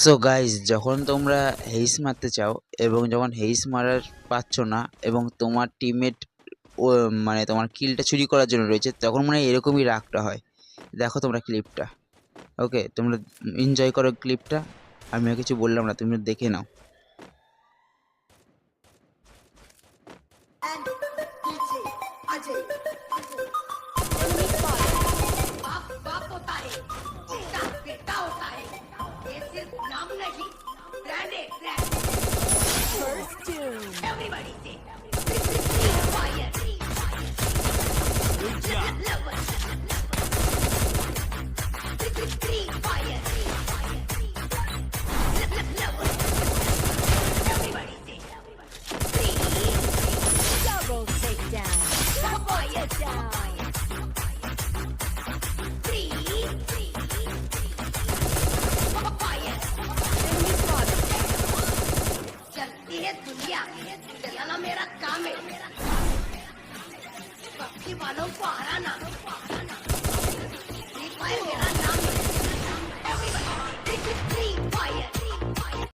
So guys, যখন তোমরা Hayes মারতে চাও এবং যখন হেইস মারার পাচ্ছ না এবং তোমার টিমমেট মানে তোমার কিলটা চুরি করার জন্য রয়েছে, তখন মানে এরকমই রাগটা হয়। দেখো তোমরা ক্লিপটা। ওকে, তোমরা এনজয় করো ক্লিপটা। আমিও কিছু বললাম না, তুমি দেখে নাও। First doom. Everybody say fire. Good job. Three fire. Everybody say three. Double takedown. Fire down. Three. Fire. Enemy spotted. चलती है दुनिया चलाना मेरा काम है पक्षी वालों को हराना फ्री फायर मेरा